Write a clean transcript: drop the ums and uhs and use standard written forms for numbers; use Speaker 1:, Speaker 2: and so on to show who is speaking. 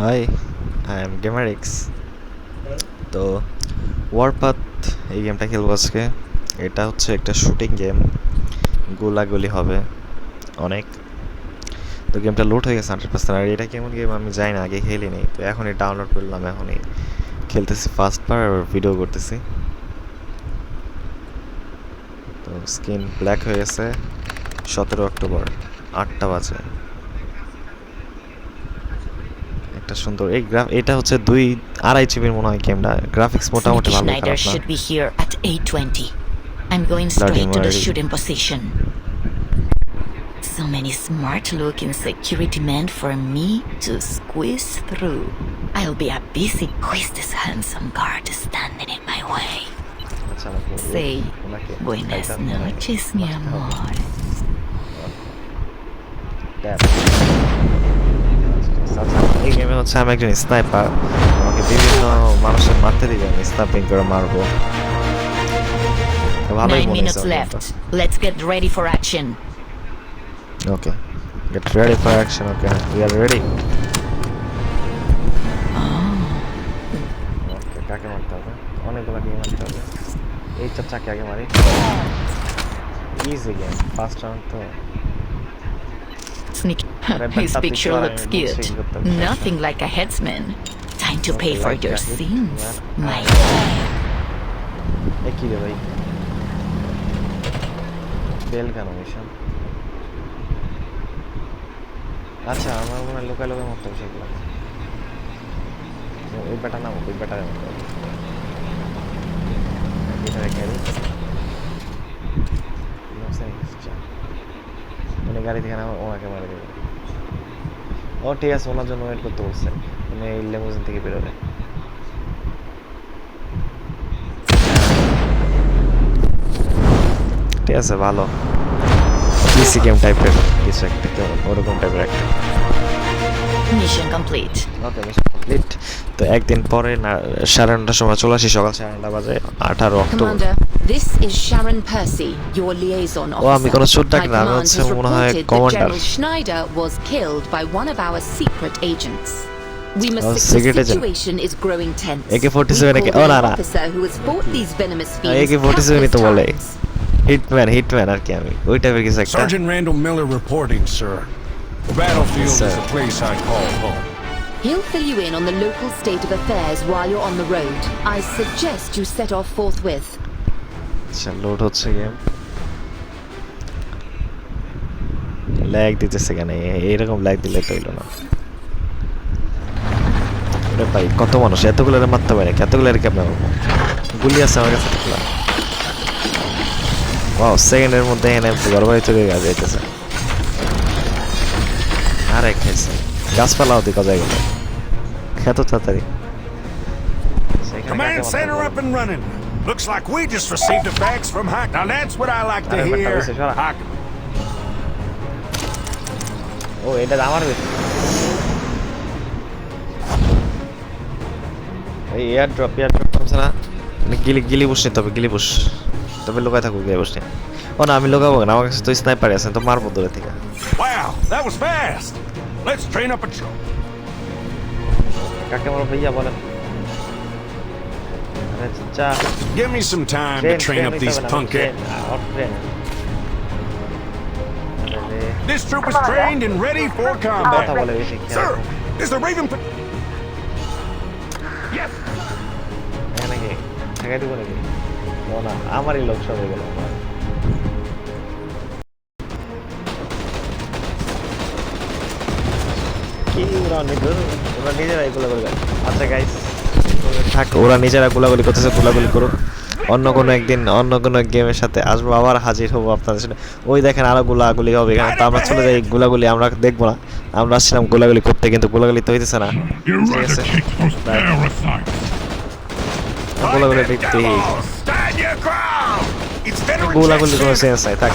Speaker 1: High, I am gamer X. তো Warpath এই গেমটা খেলবো আজকে। এটা হচ্ছে একটা শুটিং গেম, গোলাগুলি হবে অনেক। তো গেমটা লোড হয়ে গেছে 100%। আর এটা কেমন গেম আমি জানি না, আগে খেলিনি, তো এখনই ডাউনলোড করলাম, এখনই খেলতেছি ফার্স্ট বার আর ভিডিও করতেছি। তো স্ক্রিন ব্ল্যাক হয়ে গেছে। 17 অক্টোবর 8টা বাজে। একটা সুন্দর এটা হচ্ছে 2-2.5 জিবির মনে হয় গেমটা। গ্রাফিক্স মোটামুটি ভালো,
Speaker 2: Schneider
Speaker 1: খারাপ না।
Speaker 2: should be here at 8:20. I'm going
Speaker 1: Bloody
Speaker 2: straight to the
Speaker 1: Mary.
Speaker 2: shooting position. So many smart-looking security men for me to squeeze through. I'll be a busy quiz this handsome guard standing in my way. Say, buenas noches, mi amor.
Speaker 1: এই গেমে হচ্ছে আমি একজন sniper, আমাকে বিভিন্ন মানুষের মারতে দিবে, আমি স্নাইপিং করে মারবো। ভালোই
Speaker 2: 9
Speaker 1: মনে
Speaker 2: minutes
Speaker 1: হচ্ছে।
Speaker 2: left. Let's get ready for action.
Speaker 1: Okay, get ready for action. Okay, we are ready. Okay, কাকে মারতে হবে? অনেকগুলো গেম মারতে হবে। এই চাকে আগে মারি। ইজি গেম, ফার্স্ট রাউন্ড তো।
Speaker 2: Sneak. His picture looks cute. Nothing like a headsman. Time to pay for your sins, my
Speaker 1: কি রে ভাই, বেল কেন মিশন? আচ্ছা, আমার মনে হয় লোকাল মতো সেগুলো। ওই ব্যাটা নাম, ওই ব্যাটার মতো এটা রেখে দিই। মানে গাড়ি থেকে নামা, ওনাকে মারা দেবে। ও ঠিক আছে, ওনার জন্য ওয়েট করতে বলছে, উনি এই লেমুজিন থেকে বেরোবে। ঠিক আছে, ভালো পিসি গেম টাইপের কিছু একটা, ওরকম টাইপের একটা।
Speaker 2: mission complete.
Speaker 1: ওকে, মিশন কমপ্লিট। তো একদিন পরে না 9:30টার সময় চলে আসি, সকাল 9:30 বাজে, 18 October.
Speaker 3: Commander, this is Sharon Percy, your liaison
Speaker 1: ও আমি
Speaker 3: officer.
Speaker 1: কোনো ছোট ডাক
Speaker 3: My
Speaker 1: না, আমি
Speaker 3: command
Speaker 1: হচ্ছে
Speaker 3: has
Speaker 1: মনে হয়
Speaker 3: reported that
Speaker 1: commander.
Speaker 3: General Schneider was killed by one of our secret agents. We must
Speaker 1: Oh,
Speaker 3: the
Speaker 1: secret agent.
Speaker 3: situation is growing tense.
Speaker 1: AK-47
Speaker 3: We called
Speaker 1: oh,
Speaker 3: in
Speaker 1: না,
Speaker 3: an
Speaker 1: না।
Speaker 3: officer who has fought these venomous fiends
Speaker 1: AK-47
Speaker 3: countless
Speaker 1: তো বলে
Speaker 3: times.
Speaker 1: Hitman আর কি, আমি ওই টাইপের কিছু একটা।
Speaker 4: Sergeant Randall Miller reporting, sir. The battlefield
Speaker 1: Sir.
Speaker 4: is a place I call home.
Speaker 3: He'll fill you in on the local state of affairs while you're on the road. I suggest you set off forthwith.
Speaker 1: আচ্ছা, load হচ্ছে game. Lag দিতেছে কেন? এইরকম lag দিলে তো হইলো না। ওরে ভাই, কত মানুষ, এতগুলো মারতে পারে নাকি? এতগুলো কেমন মারবো? গুলি আছে আমার কাছে। ওয়াও, সেকেন্ডের মধ্যে এখানে গড়বাড়ি চলে যাইতেছে। আর এক খাইছে, গাছপালাও দিকে যায় গেল এত তাড়াতাড়ি।
Speaker 4: Command center up and running. Looks like we just received a fax from Hack. Now that's what I like to hear. Hack.
Speaker 1: ও, এটা আমার এই এয়ার ড্রপ কমছে না। গিলি বুশ নিতে হবে, গিলি বুশ। তবে লোকায় থাকুক, গিয়ে বসে। ও না, আমি লোকাবো না, আমার কাছে তো স্নাইপার আছে, তো মারবো দূরে থেকে।
Speaker 4: Wow, that was fast. Let's train up a patrol.
Speaker 1: কাকে মারবো ভাইয়া বলেন?
Speaker 4: Give me some time to train up these punkheads. This troop is trained and ready for combat. Sir, is the Raven... Yes.
Speaker 1: আমারই লোক সব হয়ে গেল। ওরা নিজেরাই গোলাগুলি করে। আচ্ছা গাইস, থাক, ওরা নিজেরা গোলাগুলি করতেছে, গোলাগুলি করুক। অন্য কোনো একদিন অন্য কোনো গেমের সাথে আসবো, আবার হাজির হবো আপনাদের সাথে। ওই দেখেন আরো গোলাগুলি হবে এখানে, তো আমরা চলে যাই। গোলাগুলি আমরা দেখবো না, আমরা আসছিলাম গোলাগুলি করতে, কিন্তু গোলাগুলি তো হইতেছে না। ঠিক আছে, গোলাগুলি দেখতে, গোলাগুলি কোনো সেন্স নাই। থাক।